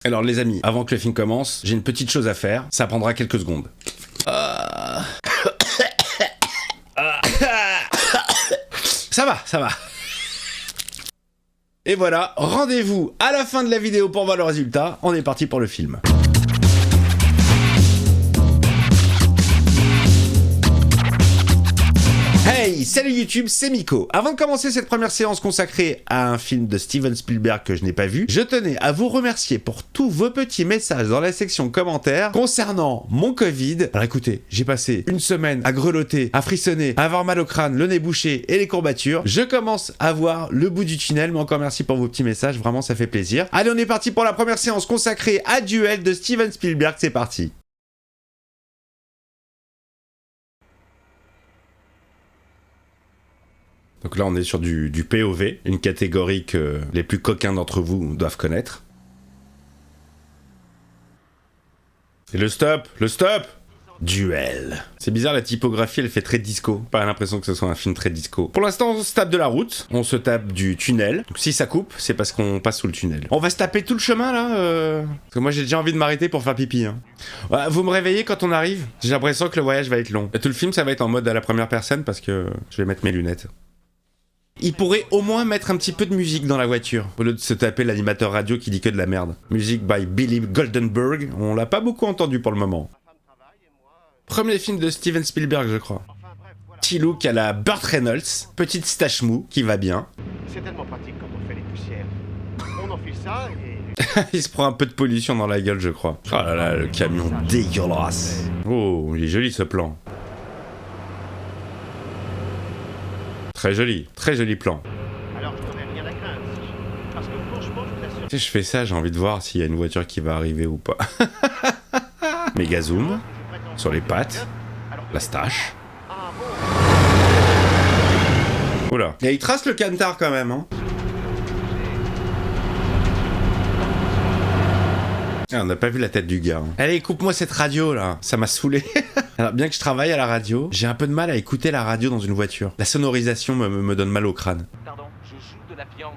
Alors les amis, avant que le film commence, j'ai une petite chose à faire, ça prendra quelques secondes. Ça va. Et voilà, rendez-vous à la fin de la vidéo pour voir le résultat, on est parti pour le film. Hey, salut YouTube, c'est Miko. Avant de commencer cette première séance consacrée à un film de Steven Spielberg que je n'ai pas vu, je tenais à vous remercier pour tous vos petits messages dans la section commentaires concernant mon Covid. Alors écoutez, j'ai passé une semaine à grelotter, à frissonner, à avoir mal au crâne, le nez bouché et les courbatures. Je commence à voir le bout du tunnel, mais encore merci pour vos petits messages, vraiment ça fait plaisir. Allez, on est parti pour la première séance consacrée à Duel de Steven Spielberg, c'est parti. Donc là, on est sur du POV, une catégorie que les plus coquins d'entre vous doivent connaître. Et le stop. Duel. C'est bizarre, la typographie, elle fait très disco. Pas l'impression que ce soit un film très disco. Pour l'instant, on se tape de la route, on se tape du tunnel. Donc si ça coupe, c'est parce qu'on passe sous le tunnel. On va se taper tout le chemin, là Parce que moi, j'ai déjà envie de m'arrêter pour faire pipi. Hein. Ouais, vous me réveillez quand on arrive? J'ai l'impression que le voyage va être long. Et tout le film, ça va être en mode à la première personne parce que je vais mettre mes lunettes. Il pourrait au moins mettre un petit peu de musique dans la voiture, au lieu de se taper l'animateur radio qui dit que de la merde. Musique by Billy Goldenberg, on l'a pas beaucoup entendu pour le moment. Premier film de Steven Spielberg, je crois. Petit look à la Burt Reynolds, petite stache mou qui va bien. C'est tellement pratique quand on fait les poussières. On enfile ça et... Il se prend un peu de pollution dans la gueule, je crois. Oh là là, le camion dégueulasse. Oh, il est joli ce plan. Très joli plan. Alors je n'aurais rien à craindre. Parce que franchement, je vous assure... Tu sais, je fais ça, j'ai envie de voir s'il y a une voiture qui va arriver ou pas. Méga zoom, sur les pattes, la stache. Oula. Et il trace le camtar quand même, hein. Ah, on n'a pas vu la tête du gars. Hein. Allez, coupe-moi cette radio là, ça m'a saoulé. Alors, bien que je travaille à la radio, j'ai un peu de mal à écouter la radio dans une voiture. La sonorisation me donne mal au crâne. Pardon, je joue de la viande.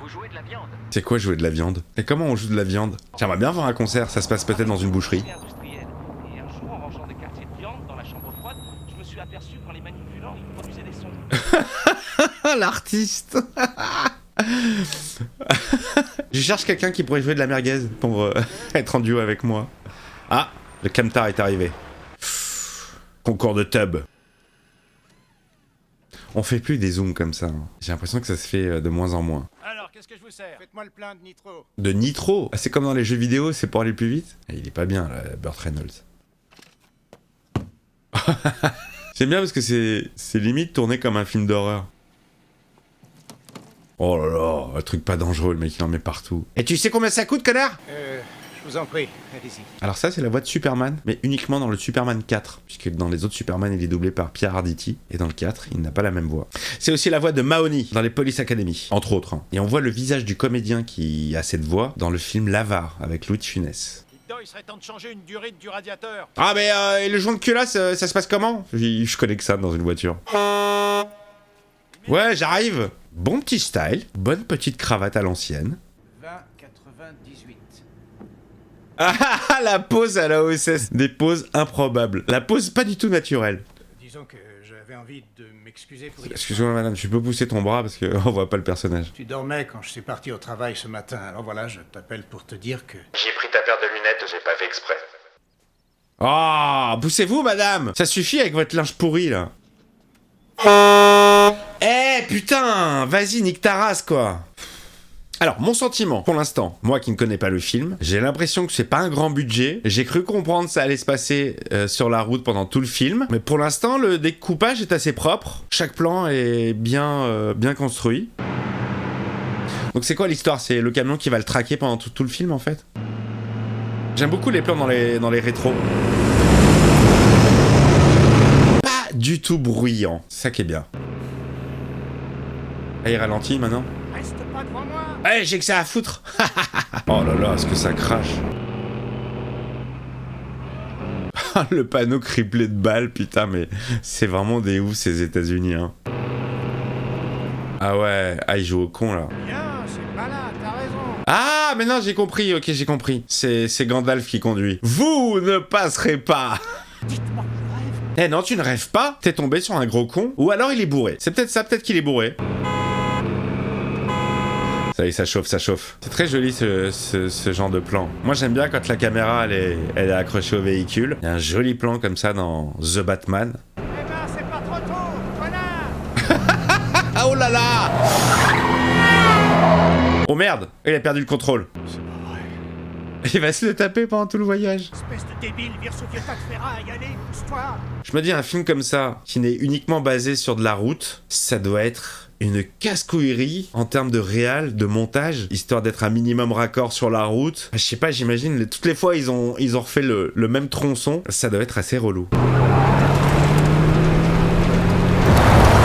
Vous jouez de la viande? C'est quoi jouer de la viande? Et comment on joue de la viande? J'aimerais bien voir un concert, ça se passe peut-être dans une boucherie. Et un jour, en rangeant des quartiers de viande dans la chambre froide, je me suis aperçu qu'en les manipulant, ils produisaient des sons. L'artiste. Je cherche quelqu'un qui pourrait jouer de la merguez pour être en duo avec moi. Ah, le camtar est arrivé. Concours de tub. On fait plus des zooms comme ça. Hein. J'ai l'impression que ça se fait de moins en moins. Alors, qu'est-ce que je vous sers? Faites-moi le plein de nitro. De nitro? Ah, c'est comme dans les jeux vidéo, c'est pour aller plus vite? Il est pas bien, là, Burt Reynolds. J'aime bien parce que c'est limite tourné comme un film d'horreur. Oh là là, un truc pas dangereux, le mec il en met partout. Et tu sais combien ça coûte, connard? Je vous en prie, allez-y. Alors ça, c'est la voix de Superman, mais uniquement dans le Superman 4, puisque dans les autres Superman, il est doublé par Pierre Arditi, et dans le 4, il n'a pas la même voix. C'est aussi la voix de Mahoney dans les Police Academy, entre autres. Hein. Et on voit le visage du comédien qui a cette voix dans le film L'Avare, avec Louis de Funès. Il serait temps de changer une durite du radiateur. Ah mais et le joint de culasse, ça se passe comment? Je connais que ça dans une voiture. Ouais, j'arrive. Bon petit style, bonne petite cravate à l'ancienne. 20,98. Ah, la pose à la OSS. Des poses improbables. La pose pas du tout naturelle. Disons que j'avais envie de m'excuser pour... Excuse-moi madame, tu peux pousser ton bras parce qu'on voit pas le personnage. Tu dormais quand je suis parti au travail ce matin, alors voilà, je t'appelle pour te dire que... J'ai pris ta paire de lunettes, j'ai pas fait exprès. Ah, poussez-vous madame. Ça suffit avec votre linge pourri là. Eh putain, vas-y nique ta race quoi. Alors, mon sentiment, pour l'instant, moi qui ne connais pas le film, j'ai l'impression que c'est pas un grand budget. J'ai cru comprendre que ça allait se passer sur la route pendant tout le film. Mais pour l'instant, le découpage est assez propre. Chaque plan est bien construit. Donc c'est quoi l'histoire? C'est le camion qui va le traquer pendant tout le film en fait? J'aime beaucoup les plans dans les rétros. Pas du tout bruyant. C'est ça qui est bien. Ah, il ralentit maintenant? Reste pas devant moi. Eh, j'ai que ça à foutre. Oh là là, est-ce que ça crache. Le panneau criblé de balles, putain, mais c'est vraiment des ouf ces États-Unis, hein. Ah ouais, ah il joue au con là. Bien, c'est malin, t'as raison. Ah, mais non, j'ai compris, ok, j'ai compris. C'est Gandalf qui conduit. Vous ne passerez pas. Dites-moi que je rêve. Eh non, tu ne rêves pas. T'es tombé sur un gros con. Ou alors il est bourré. C'est peut-être ça, peut-être qu'il est bourré. Ça y est, ça chauffe, ça chauffe. C'est très joli ce genre de plan. Moi j'aime bien quand la caméra elle est accrochée au véhicule. Il y a un joli plan comme ça dans The Batman. Eh ben, c'est pas trop tôt, voilà. Ah oh là là! Oh merde! Il a perdu le contrôle. C'est pas vrai. Il va se le taper pendant tout le voyage. Espèce de débile, vire ce vieux tas de ferraille, allez, pousse-toi. Je me dis, un film comme ça, qui n'est uniquement basé sur de la route, ça doit être une casse-couillerie en termes de réal, de montage, histoire d'être un minimum raccord sur la route. Je sais pas, j'imagine, toutes les fois ils ont refait le même tronçon, ça doit être assez relou.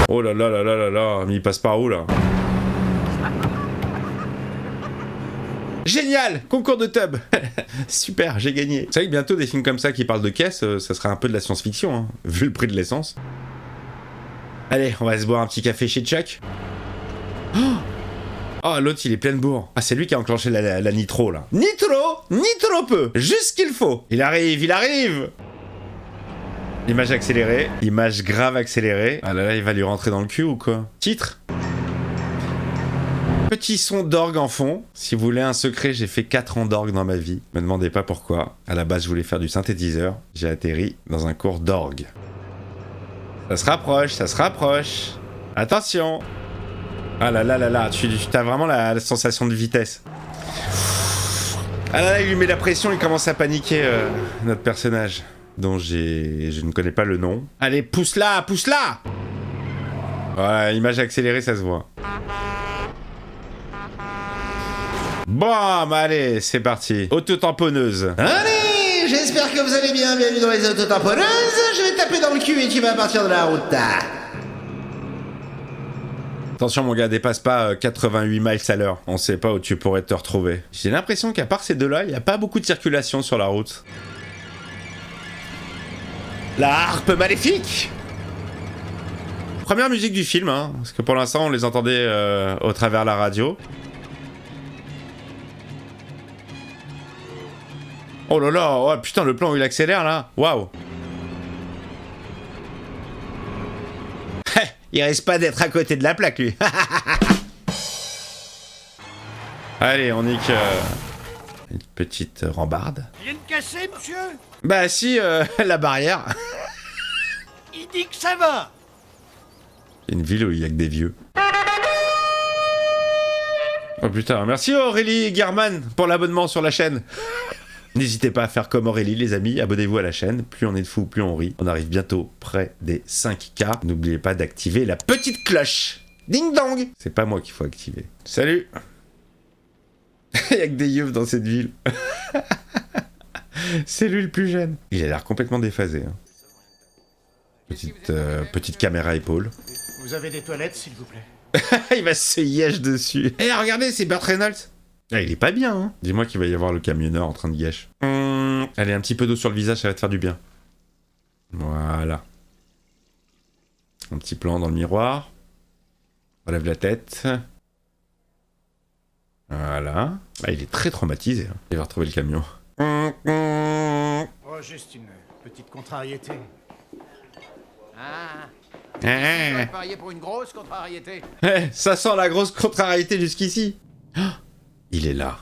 Oh là là là là là là, mais il passe par où là? Génial! Concours de tub. Super, j'ai gagné. C'est vrai que bientôt des films comme ça qui parlent de caisse, ça sera un peu de la science-fiction, hein, vu le prix de l'essence. Allez, on va se boire un petit café chez Chuck. Oh, l'autre il est plein de bourre. Ah, c'est lui qui a enclenché la nitro là. Nitro peu, juste ce qu'il faut. Il arrive, il arrive. Image accélérée, image grave accélérée. Ah là là, il va lui rentrer dans le cul ou quoi? Titre. Petit son d'orgue en fond. Si vous voulez un secret, j'ai fait 4 ans d'orgue dans ma vie. Me demandez pas pourquoi. À la base, je voulais faire du synthétiseur. J'ai atterri dans un cours d'orgue. Ça se rapproche, ça se rapproche. Attention. Ah là là là là, tu as vraiment la sensation de vitesse. Ah là là, il lui met la pression, il commence à paniquer, notre personnage. Dont je ne connais pas le nom. Allez, pousse-la, pousse-la. Voilà, image accélérée, ça se voit. Bon, allez, c'est parti. Autotamponneuse. Allez, j'espère que vous allez bien. Bienvenue dans les autotamponneuses. Je vais taper dans le cul et tu vas partir de la route. Attention mon gars, dépasse pas 88 miles à l'heure. On sait pas où tu pourrais te retrouver. J'ai l'impression qu'à part ces deux-là, il n'y a pas beaucoup de circulation sur la route. La harpe maléfique. Première musique du film, hein, parce que pour l'instant on les entendait au travers la radio. Oh là là, oh putain, le plan où il accélère là, waouh. Il risque pas d'être à côté de la plaque, lui. Allez, on nique une petite rambarde. Rien de cassé, monsieur? Bah si, la barrière. Il dit que ça va. Il y a une ville où il y a que des vieux. Oh putain, merci Aurélie German pour l'abonnement sur la chaîne. N'hésitez pas à faire comme Aurélie, les amis, abonnez-vous à la chaîne. Plus on est de fous, plus on rit. On arrive bientôt près des 5K. N'oubliez pas d'activer la petite cloche. Ding dong. C'est pas moi qu'il faut activer. Salut. Il y a que des yeux dans cette ville. C'est lui le plus jeune. Il a l'air complètement déphasé. Hein. Petite caméra épaule. Vous avez des toilettes, s'il vous plaît? Il va se yèche dessus. Eh, regardez, c'est Burt Reynolds. Ah, il est pas bien, hein. Dis-moi qu'il va y avoir le camionneur en train de gâcher. Allez, un petit peu d'eau sur le visage, ça va te faire du bien. Voilà. Un petit plan dans le miroir. Relève la tête. Voilà. Ah, il est très traumatisé. Hein. Il va retrouver le camion. Oh, juste une petite contrariété. Ah, Ah. parier pour une grosse contrariété. Eh, ça sent la grosse contrariété jusqu'ici. Ah, il est là.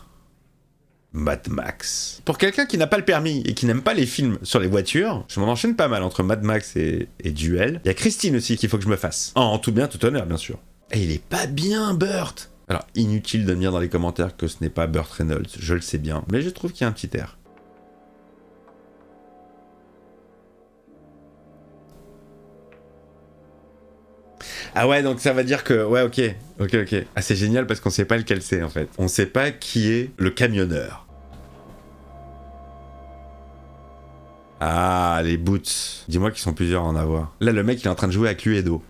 Mad Max. Pour quelqu'un qui n'a pas le permis et qui n'aime pas les films sur les voitures, je m'en enchaîne pas mal entre Mad Max et Duel. Il y a Christine aussi qu'il faut que je me fasse. En tout bien, tout honneur, bien sûr. Et il est pas bien, Burt. Alors, inutile de me dire dans les commentaires que ce n'est pas Burt Reynolds, je le sais bien, mais je trouve qu'il y a un petit air. Ah ouais, donc ça va dire que... Ouais, ok. Ah, c'est génial parce qu'on sait pas lequel c'est, en fait. On sait pas qui est le camionneur. Ah, les boots. Dis-moi qu'ils sont plusieurs à en avoir. Là, le mec, il est en train de jouer à Cluedo.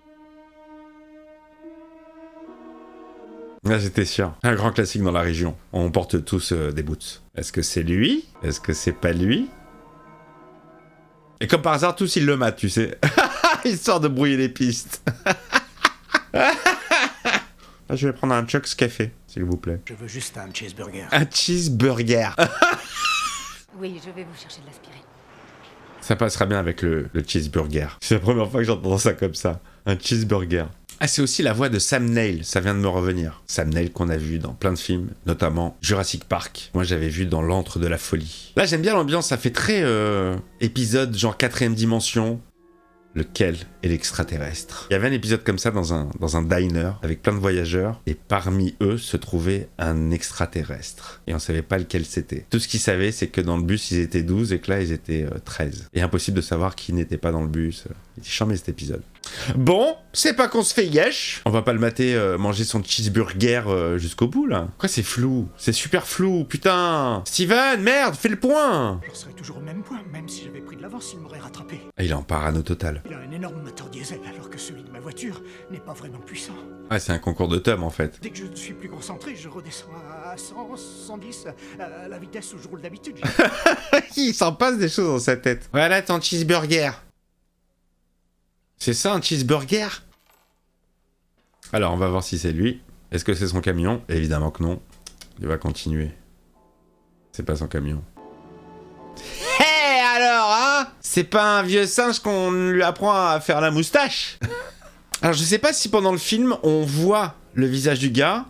Là, j'étais sûr. Un grand classique dans la région. On porte tous des boots. Est-ce que c'est lui? Est-ce que c'est pas lui? Et comme par hasard, tous ils le matent, tu sais. Histoire de brouiller les pistes. Je vais prendre un Chuck's Café. s'il vous plaît. Je veux juste un cheeseburger. Un cheeseburger. Oui, je vais vous chercher de l'aspirine. Ça passera bien avec le cheeseburger. C'est la première fois que j'entends ça comme ça. Un cheeseburger. Ah, c'est aussi la voix de Sam Neill, ça vient de me revenir. Sam Neill qu'on a vu dans plein de films, notamment Jurassic Park. Moi, j'avais vu dans L'Antre de la Folie. Là, j'aime bien l'ambiance, ça fait très épisode genre 4ème dimension. Lequel est l'extraterrestre? Il y avait un épisode comme ça dans un diner avec plein de voyageurs et parmi eux se trouvait un extraterrestre. Et on savait pas lequel c'était. Tout ce qu'ils savaient, c'est que dans le bus, ils étaient 12 et que là, ils étaient 13. Et impossible de savoir qui n'était pas dans le bus. Il était charmé cet épisode. Bon, c'est pas qu'on se fait yesh. On va pas le mater manger son cheeseburger jusqu'au bout, là. Quoi, c'est flou? C'est super flou, putain. Steven, merde, fais le point. Je serais toujours au même point, même si j'avais pris de l'avance, il m'aurait rattrapé. Ah, il est en parano total. Il a un énorme moteur diesel, alors que celui de ma voiture n'est pas vraiment puissant. Ah, c'est un concours de Tom, en fait. Dès que je suis plus concentré, je redescends à 100, 110, à la vitesse où je roule d'habitude. Il s'en passe des choses dans sa tête. Voilà ton cheeseburger. C'est ça un cheeseburger? Alors on va voir si c'est lui. Est-ce que c'est son camion? Évidemment que non. Il va continuer. C'est pas son camion. Hé alors, hein? C'est pas un vieux singe qu'on lui apprend à faire la moustache? Alors je sais pas si pendant le film on voit le visage du gars.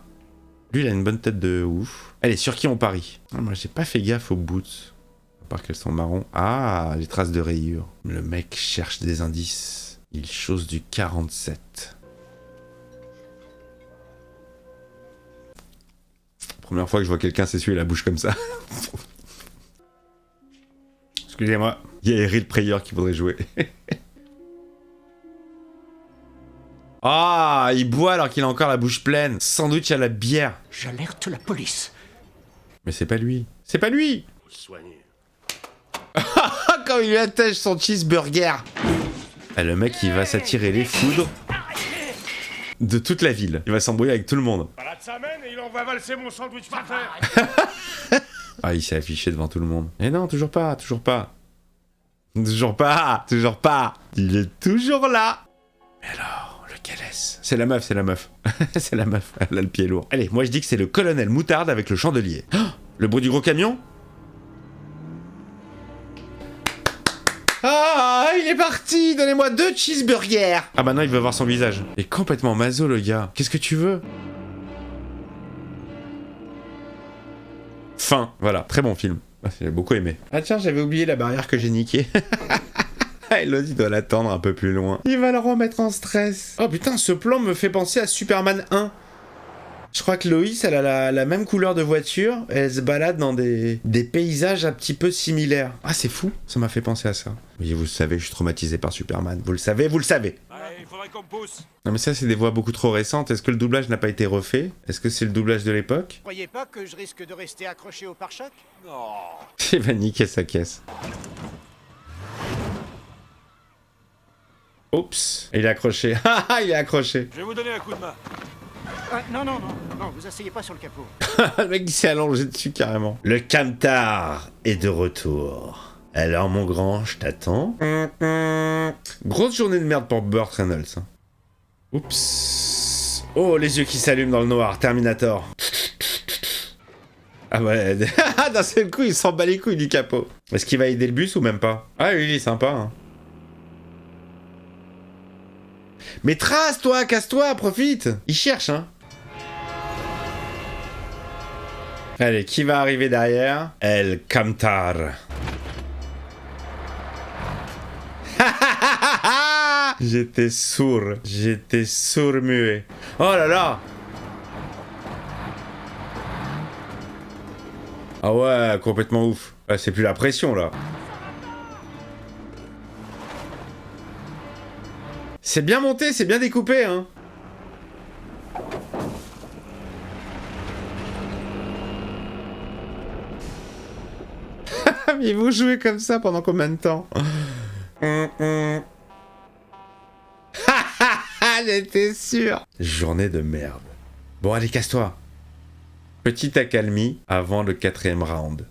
Lui il a une bonne tête de ouf. Allez, sur qui on parie? Moi j'ai pas fait gaffe aux boots. À part qu'elles sont marron. Ah, les traces de rayures. Le mec cherche des indices. Il chose du 47. Première fois que je vois quelqu'un s'essuyer la bouche comme ça. Excusez-moi. Il y a Errol Prayer qui voudrait jouer. Ah, il boit alors qu'il a encore la bouche pleine. Sans doute il y a la bière. J'alerte la police. Mais c'est pas lui. C'est pas lui. Faut se soigner. Quand il lui attache son cheeseburger. Ah, le mec, il va s'attirer les foudres de toute la ville. Il va s'embrouiller avec tout le monde. Voilà de sa main et il en va valser mon sandwich par terre. Ah, il s'est affiché devant tout le monde. Eh non, toujours pas, toujours pas. Toujours pas, toujours pas. Il est toujours là. Mais alors, lequel est-ce? C'est la meuf, c'est la meuf. C'est la meuf, elle a le pied lourd. Allez, moi je dis que c'est le colonel Moutarde avec le chandelier. Oh, le bruit du gros camion? Ah, il est parti. Donnez-moi 2 cheeseburgers. Ah bah non, il veut voir son visage. Il est complètement maso, le gars. Qu'est-ce que tu veux? Fin. Voilà, très bon film. J'ai beaucoup aimé. Ah tiens, j'avais oublié la barrière que j'ai niquée. Elodie doit l'attendre un peu plus loin. Il va le remettre en stress. Oh putain, ce plan me fait penser à Superman 1. Je crois que Loïs, elle a la même couleur de voiture, elle se balade dans des paysages un petit peu similaires. Ah, c'est fou, ça m'a fait penser à ça. Oui, vous le savez, je suis traumatisé par Superman. Vous le savez, vous le savez. Allez, il faudrait qu'on me pousse. Non mais ça, c'est des voix beaucoup trop récentes. Est-ce que le doublage n'a pas été refait? Est-ce que c'est le doublage de l'époque? Croyez pas que je risque de rester accroché au pare-choc? Non. Il va niquer sa caisse. Oups, il est accroché. Ah, il est accroché. Je vais vous donner un coup de main. Non, vous asseyez pas sur le capot. Le mec, il s'est allongé dessus carrément. Le camtar est de retour. Alors, mon grand, je t'attends. Grosse journée de merde pour Burt Reynolds. Hein. Oups. Oh, les yeux qui s'allument dans le noir. Terminator. Ah ouais. D'un seul coup, il s'en bat les couilles du capot. Est-ce qu'il va aider le bus ou même pas? Ah, lui, il est sympa. Hein. Mais trace, toi, casse-toi, profite. Il cherche, hein. Allez, qui va arriver derrière? El Camtar. J'étais sourd-muet. Oh là là. Ah ouais, complètement ouf. Ah, c'est plus la pression, là. C'est bien monté, c'est bien découpé, hein. Mais vous jouez comme ça pendant combien de temps? J'étais sûr. Journée de merde. Bon, allez, casse-toi. Petite accalmie avant le 4e round.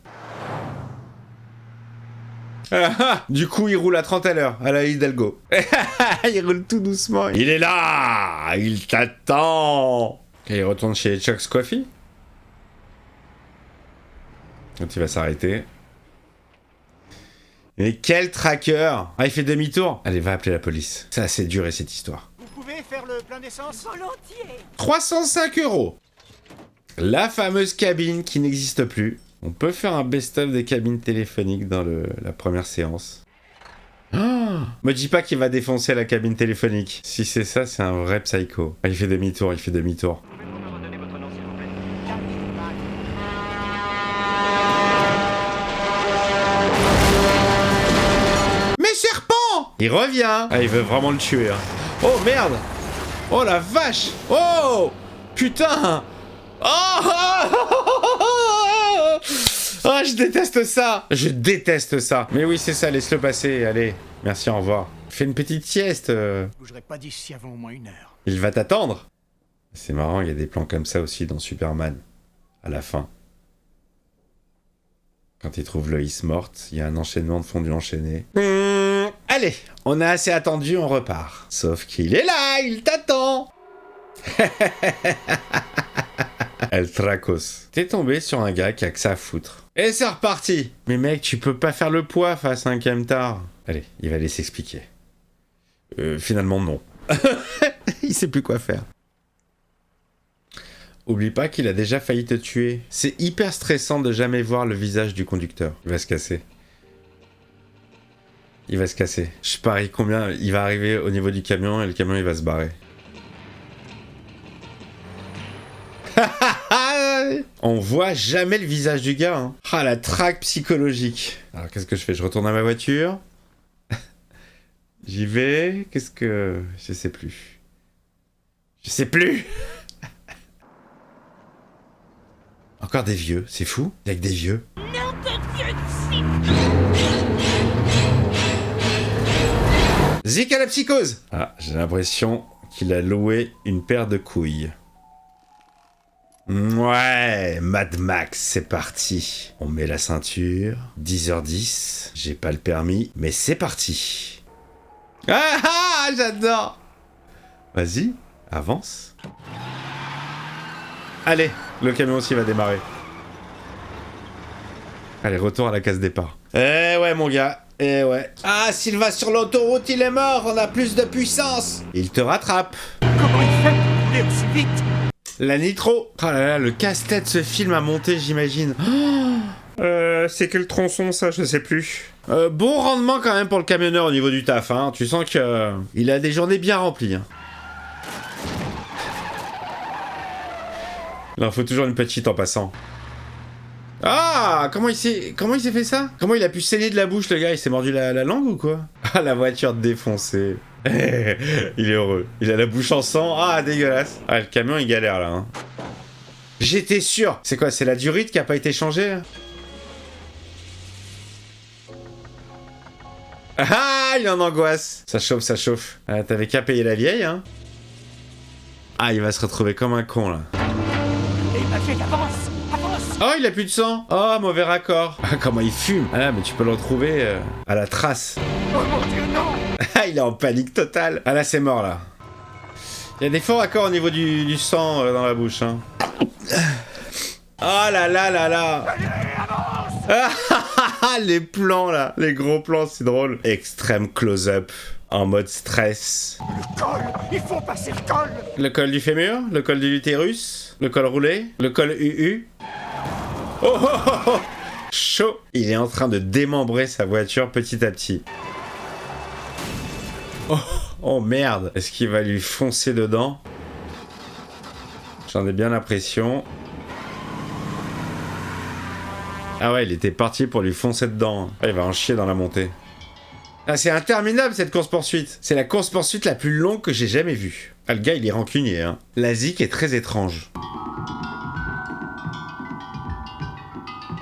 Du coup, il roule à 30 à l'heure, à la Hidalgo. Il roule tout doucement. Il est là. Il t'attend. Et il retourne chez Chuck's Coffee. Quand il va s'arrêter. Mais quel tracker! Ah, il fait demi-tour! Allez, va appeler la police. C'est assez duré cette histoire. Vous pouvez faire le plein d'essence? Volontiers. 305 €. La fameuse cabine qui n'existe plus. On peut faire un best-of des cabines téléphoniques dans la première séance. Oh, me dis pas qu'il va défoncer la cabine téléphonique. Si c'est ça, c'est un vrai psycho. Ah, il fait demi-tour, il fait demi-tour. Pouvez-vous me redonner votre nom, s'il vous plaît? Mais serpent! Il revient! Ah, il veut vraiment le tuer. Hein. Oh merde! Oh la vache! Oh! Putain! Oh! Oh, je déteste ça! Je déteste ça! Mais oui, c'est ça, laisse-le passer, allez. Merci, au revoir. Fais une petite sieste. Je bougerai pas d'ici avant au moins 1 heure. Il va t'attendre. C'est marrant, il y a des plans comme ça aussi dans Superman. À la fin. Quand il trouve Lois morte, il y a un enchaînement de fondu enchaîné. Allez, on a assez attendu, on repart. Sauf qu'il est là, il t'attend. El Tracos. T'es tombé sur un gars qui a que ça à foutre. Et c'est reparti. Mais mec, tu peux pas faire le poids face à un camtar. Allez, il va aller s'expliquer. Finalement, non. Il sait plus quoi faire. Oublie pas qu'il a déjà failli te tuer. C'est hyper stressant de jamais voir le visage du conducteur. Il va se casser. Il va se casser. Je parie combien il va arriver au niveau du camion et le camion il va se barrer. On voit jamais le visage du gars. Hein. Ah, la traque psychologique. Alors qu'est-ce que je fais? Je retourne à ma voiture. J'y vais. Qu'est-ce que... Je sais plus. Je sais plus. Encore des vieux, c'est fou. Il y a que des vieux. Zik à la psychose. Ah, j'ai l'impression qu'il a loué une paire de couilles. Ouais, Mad Max, c'est parti. On met la ceinture. 10h10. J'ai pas le permis, mais c'est parti. Ah, j'adore. Vas-y, avance. Allez, le camion aussi va démarrer. Allez, retour à la case départ. Eh ouais, mon gars. Eh ouais. Ah, s'il va sur l'autoroute, il est mort. On a plus de puissance. Il te rattrape. Comment il fait pour rouler aussi vite? La nitro. Oh là là, le casse-tête ce film a monté, j'imagine. C'est quel tronçon, ça? Je sais plus. Bon rendement quand même pour le camionneur au niveau du taf. Hein. Tu sens que il a des journées bien remplies. Hein. Il en faut toujours une petite en passant. Ah, comment il s'est fait ça? Comment il a pu saigner de la bouche, le gars? Il s'est mordu la langue ou quoi? Ah, la voiture défoncée. Il est heureux. Il a la bouche en sang. Ah, dégueulasse. Ah, le camion, il galère, là. Hein. J'étais sûr. C'est quoi? C'est la durite qui a pas été changée? Ah, il est en angoisse. Ça chauffe, ça chauffe. Ah, t'avais qu'à payer la vieille, hein. Ah, il va se retrouver comme un con, là. Et Patrick, avance! Avance! Oh, il a plus de sang. Oh, mauvais raccord. Ah, comment il fume. Ah, mais tu peux le retrouver à la trace. Oh mon Dieu, non! Ah, il est en panique totale. Ah, là, c'est mort, là. Il y a des forts raccords au niveau du sang dans la bouche, hein. Oh là là là là. Ah, les plans, là. Les gros plans, c'est drôle. Extrême close-up. En mode stress. Le col! Il faut passer le col! Le col du fémur, le col de l'utérus, le col roulé, le col UU. Oh, oh, oh, oh. Chaud. Il est en train de démembrer sa voiture petit à petit. Oh, oh merde. Est-ce qu'il va lui foncer dedans? J'en ai bien l'impression. Ah ouais, il était parti pour lui foncer dedans. Ah, il va en chier dans la montée. Ah, c'est interminable cette course-poursuite. C'est la course-poursuite la plus longue que j'ai jamais vue. Ah, le gars, il est rancunier, hein. La zik est très étrange.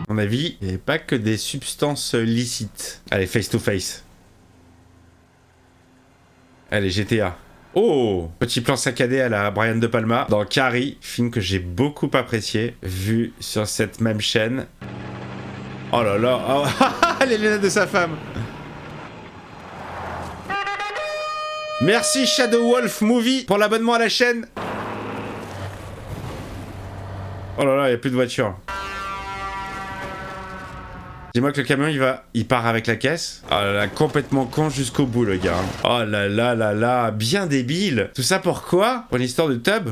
À mon avis, il n'y avait pas que des substances licites. Allez, face to face. Allez, GTA. Oh, petit plan saccadé à la Brian De Palma dans Carrie, film que j'ai beaucoup apprécié, vu sur cette même chaîne. Oh là là, oh, les lunettes de sa femme. Merci Shadow Wolf Movie pour l'abonnement à la chaîne. Oh là là, il n'y a plus de voiture. Dis-moi que le camion, il part avec la caisse. Oh là là, complètement con jusqu'au bout, le gars. Oh là là là là, bien débile. Tout ça pourquoi? Pour une histoire de tub?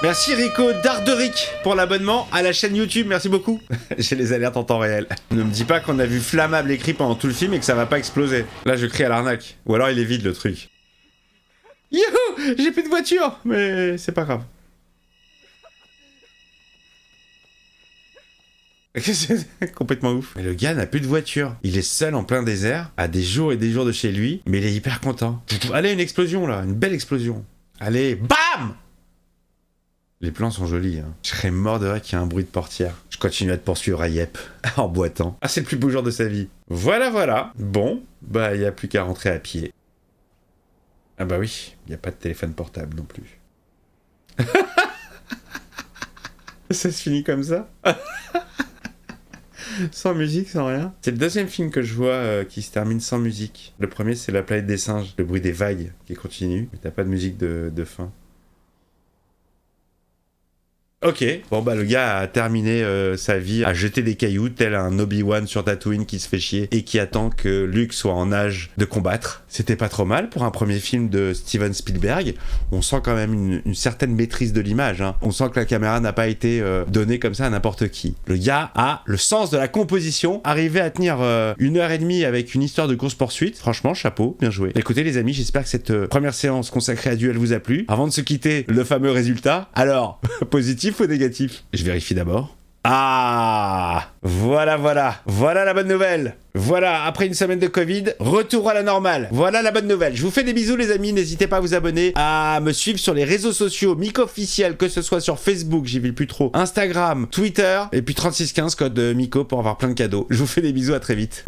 Merci Rico Darderic pour l'abonnement à la chaîne YouTube, merci beaucoup. J'ai les alertes en temps réel. Ne me dis pas qu'on a vu Flammable écrit pendant tout le film et que ça va pas exploser. Là, je crie à l'arnaque. Ou alors il est vide, le truc. Youhou, j'ai plus de voiture, mais c'est pas grave. C'est complètement ouf. Mais le gars n'a plus de voiture. Il est seul en plein désert, à des jours et des jours de chez lui, mais il est hyper content. Allez, une explosion là, une belle explosion. Allez, BAM! Les plans sont jolis, hein. Je serais mort de rire qu'il y ait un bruit de portière. Je continue à te poursuivre à Yep, en boitant. Ah, c'est le plus beau jour de sa vie. Voilà, voilà. Bon, bah, il n'y a plus qu'à rentrer à pied. Ah bah oui, il n'y a pas de téléphone portable non plus. Ça se finit comme ça? Sans musique, sans rien. C'est le deuxième film que je vois qui se termine sans musique. Le premier, c'est La planète des singes, le bruit des vagues qui continue, mais t'as pas de musique de fin. Ok, bon bah le gars a terminé sa vie à jeter des cailloux tel un Obi-Wan sur Tatooine qui se fait chier et qui attend que Luke soit en âge de combattre. C'était pas trop mal pour un premier film de Steven Spielberg. On sent quand même une certaine maîtrise de l'image, hein. On sent que la caméra n'a pas été donnée comme ça à n'importe qui. Le gars a le sens de la composition, arrivé à tenir 1h30 avec une histoire de course-poursuite. Franchement, chapeau, bien joué. Écoutez les amis, j'espère que cette première séance consacrée à Duel vous a plu. Avant de se quitter, le fameux résultat. Alors, positif ou négatif? Je vérifie d'abord. Ah, voilà la bonne nouvelle. Voilà, après une semaine de Covid, retour à la normale. Voilà la bonne nouvelle. Je vous fais des bisous les amis, n'hésitez pas à vous abonner, à me suivre sur les réseaux sociaux, Miko officiel, que ce soit sur Facebook, j'y vais plus trop, Instagram, Twitter, et puis 3615 code Miko pour avoir plein de cadeaux. Je vous fais des bisous, à très vite.